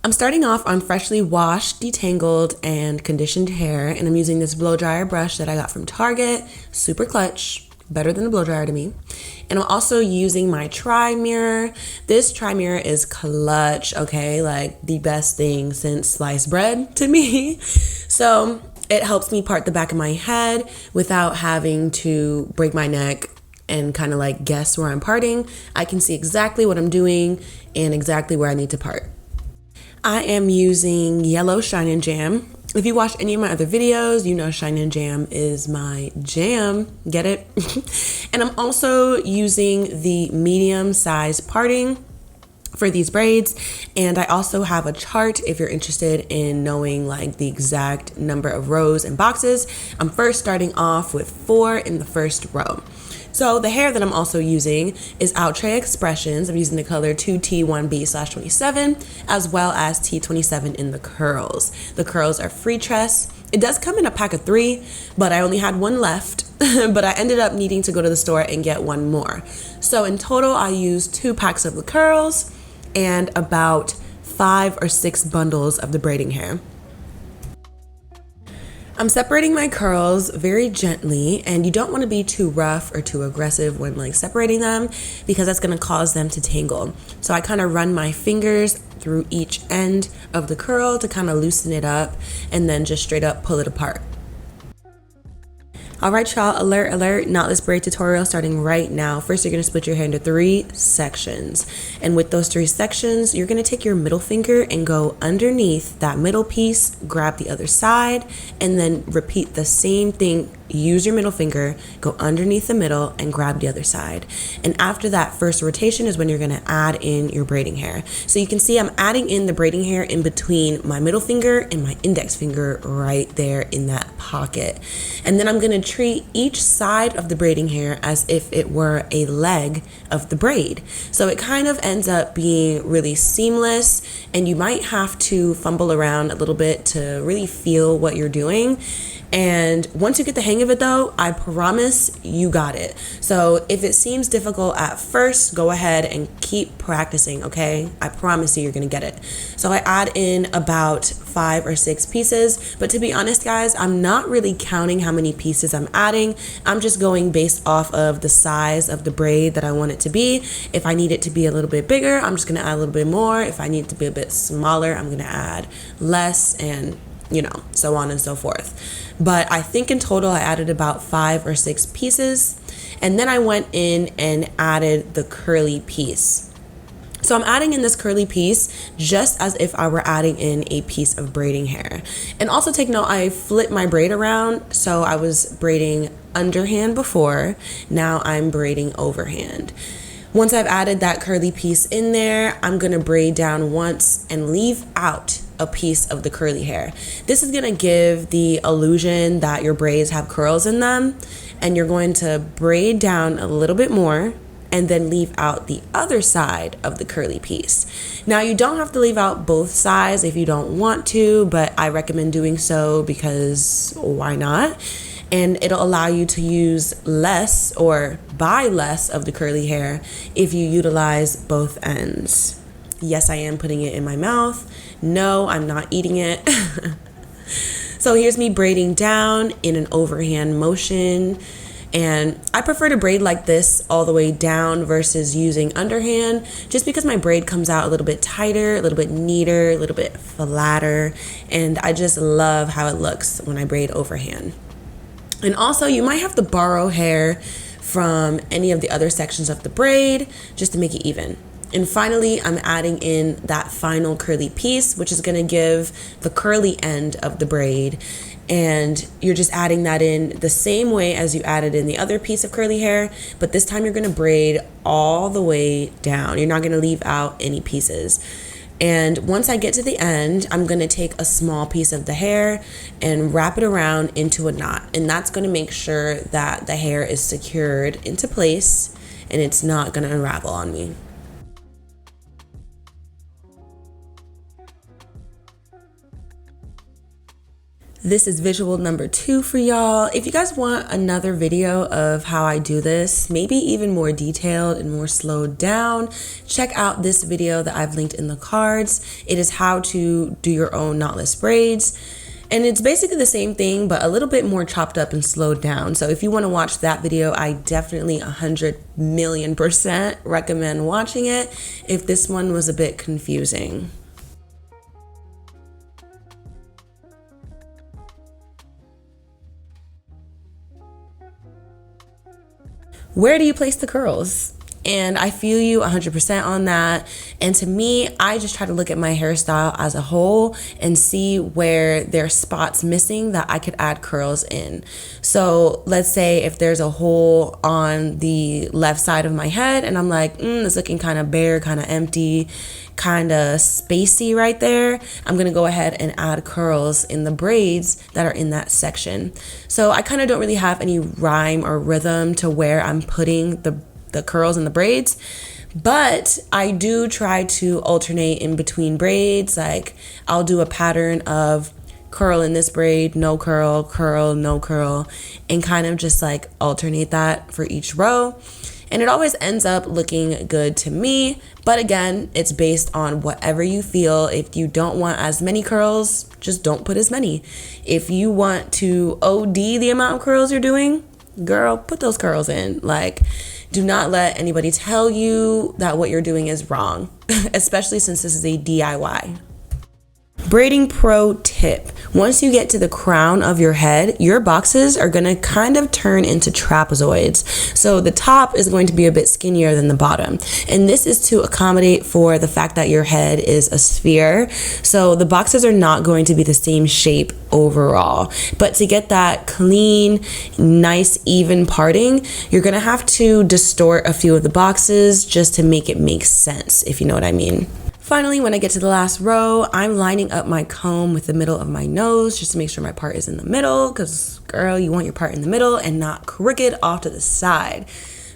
I'm starting off on freshly washed, detangled, and conditioned hair, and I'm using this blow dryer brush that I got from Target, super clutch, better than a blow dryer to me. And I'm also using my tri-mirror. This tri-mirror is clutch, okay? Like the best thing since sliced bread to me. So it helps me part the back of my head without having to break my neck and kind of like guess where I'm parting. I can see exactly what I'm doing and exactly where I need to part. I am using yellow Shine and Jam. If you watch any of my other videos, you know Shine and Jam is my jam. Get it? And I'm also using the medium size parting for these braids. And I also have a chart if you're interested in knowing like the exact number of rows and boxes. I'm first starting off with 4 in the first row. So the hair that I'm also using is Outre Expressions. I'm using the color 2T1B/27 as well as T27 in the curls. The curls are Freetress. It does come in a pack of 3, but I only had 1 left. But I ended up needing to go to the store and get 1 more. So in total, I used 2 packs of the curls and about 5 or 6 bundles of the braiding hair. I'm separating my curls very gently, and you don't want to be too rough or too aggressive when like separating them because that's going to cause them to tangle. So I kind of run my fingers through each end of the curl to kind of loosen it up and then just straight up pull it apart. All right, y'all, alert, alert, knotless braid tutorial starting right now. First, you're gonna split your hair into 3 sections. And with those 3 sections, you're gonna take your middle finger and go underneath that middle piece, grab the other side, and then repeat the same thing. Use your middle finger, go underneath the middle, and grab the other side. And after that first rotation is when you're gonna add in your braiding hair. So you can see I'm adding in the braiding hair in between my middle finger and my index finger right there in that pocket. And then I'm gonna treat each side of the braiding hair as if it were a leg of the braid. So it kind of ends up being really seamless, and you might have to fumble around a little bit to really feel what you're doing. And once you get the hang of it though, I promise you got it. So if it seems difficult at first, go ahead and keep practicing, okay? I promise you're gonna get it. So I add in about 5 or 6 pieces, but to be honest guys, I'm not really counting how many pieces I'm adding. I'm just going based off of the size of the braid that I want it to be. If I need it to be a little bit bigger, I'm just gonna add a little bit more. If I need it to be a bit smaller, I'm gonna add less, and you know, so on and so forth. But I think in total I added about 5 or 6 pieces, and then I went in and added the curly piece. So I'm adding in this curly piece just as if I were adding in a piece of braiding hair. And also take note, I flip my braid around. So I was braiding underhand before, now I'm braiding overhand. Once I've added that curly piece in there, I'm gonna braid down once and leave out a piece of the curly hair. This is gonna give the illusion that your braids have curls in them, and you're going to braid down a little bit more and then leave out the other side of the curly piece. Now you don't have to leave out both sides if you don't want to, but I recommend doing so because why not? And it'll allow you to use less or buy less of the curly hair if you utilize both ends. Yes, I am putting it in my mouth. No, I'm not eating it. So here's me braiding down in an overhand motion. And I prefer to braid like this all the way down versus using underhand, just because my braid comes out a little bit tighter, a little bit neater, a little bit flatter. And I just love how it looks when I braid overhand. And also you might have to borrow hair from any of the other sections of the braid just to make it even. And finally, I'm adding in that final curly piece, which is gonna give the curly end of the braid. And you're just adding that in the same way as you added in the other piece of curly hair, but this time you're gonna braid all the way down. You're not gonna leave out any pieces. And once I get to the end, I'm gonna take a small piece of the hair and wrap it around into a knot. And that's gonna make sure that the hair is secured into place and it's not gonna unravel on me. This is visual number 2 for y'all. If you guys want another video of how I do this, maybe even more detailed and more slowed down, check out this video that I've linked in the cards. It is how to do your own knotless braids. And it's basically the same thing, but a little bit more chopped up and slowed down. So if you want to watch that video, I definitely 100,000,000% recommend watching it if this one was a bit confusing. Where do you place the curls? And I feel you 100% on that. And to me, I just try to look at my hairstyle as a whole and see where there are spots missing that I could add curls in. So let's say if there's a hole on the left side of my head and I'm like, it's looking kind of bare, kind of empty, kind of spacey right there, I'm gonna go ahead and add curls in the braids that are in that section. So I kind of don't really have any rhyme or rhythm to where I'm putting the curls and the braids, but I do try to alternate in between braids. Like I'll do a pattern of curl in this braid, no curl, curl, no curl, and kind of just like alternate that for each row. And it always ends up looking good to me. But again, it's based on whatever you feel. If you don't want as many curls, just don't put as many. If you want to OD the amount of curls you're doing, girl, put those curls in. Like, do not let anybody tell you that what you're doing is wrong, especially since this is a DIY. Braiding pro tip. Once you get to the crown of your head, your boxes are going to kind of turn into trapezoids. So the top is going to be a bit skinnier than the bottom. And this is to accommodate for the fact that your head is a sphere. So the boxes are not going to be the same shape overall. But to get that clean, nice, even parting, you're going to have to distort a few of the boxes just to make it make sense, if you know what I mean. Finally, when I get to the last row, I'm lining up my comb with the middle of my nose just to make sure my part is in the middle, because girl, you want your part in the middle and not crooked off to the side.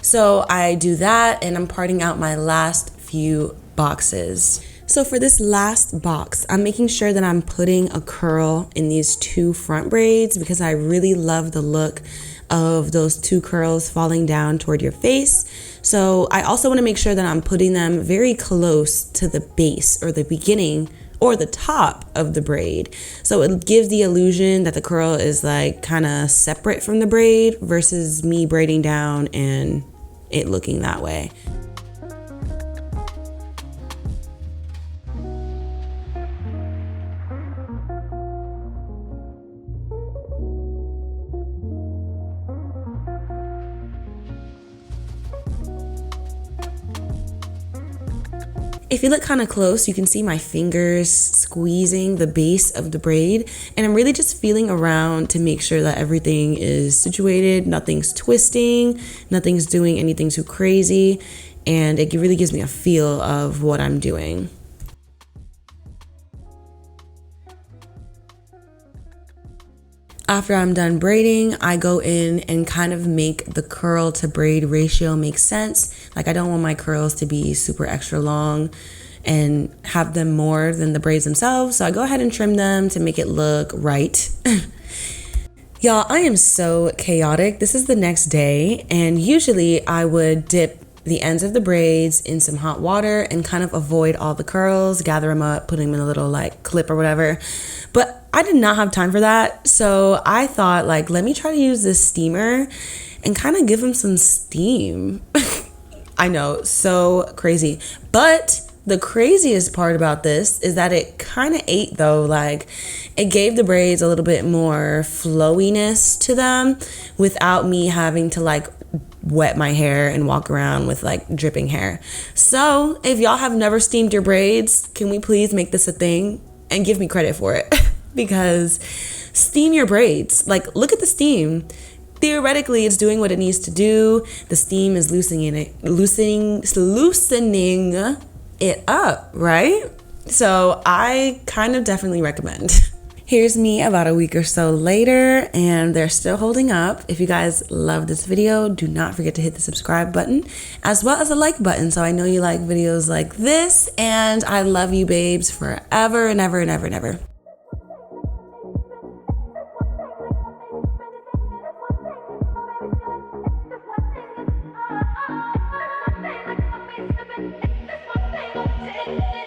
So I do that and I'm parting out my last few boxes. So for this last box, I'm making sure that I'm putting a curl in these 2 front braids because I really love the look of those 2 curls falling down toward your face. So I also want to make sure that I'm putting them very close to the base or the beginning or the top of the braid. So it gives the illusion that the curl is like kind of separate from the braid versus me braiding down and it looking that way. If you look kind of close, you can see my fingers squeezing the base of the braid, and I'm really just feeling around to make sure that everything is situated, nothing's twisting, nothing's doing anything too crazy, and it really gives me a feel of what I'm doing. After I'm done braiding, I go in and kind of make the curl to braid ratio make sense. Like I don't want my curls to be super extra long and have them more than the braids themselves. So I go ahead and trim them to make it look right. Y'all, I am so chaotic. This is the next day, and usually I would dip the ends of the braids in some hot water and kind of avoid all the curls, gather them up, put them in a little like clip or whatever. But I did not have time for that. So I thought like, let me try to use this steamer and kind of give them some steam. I know, so crazy. But the craziest part about this is that it kind of ate though. Like it gave the braids a little bit more flowiness to them without me having to like wet my hair and walk around with like dripping hair. So if y'all have never steamed your braids, can we please make this a thing and give me credit for it? Because steam your braids. Like look at the steam. Theoretically, it's doing what it needs to do. The steam is loosening it up, right? So I kind of definitely recommend. Here's me about a week or so later, and they're still holding up. If you guys love this video, do not forget to hit the subscribe button as well as the like button, so I know you like videos like this. And I love you babes forever and ever and ever and ever. Bye.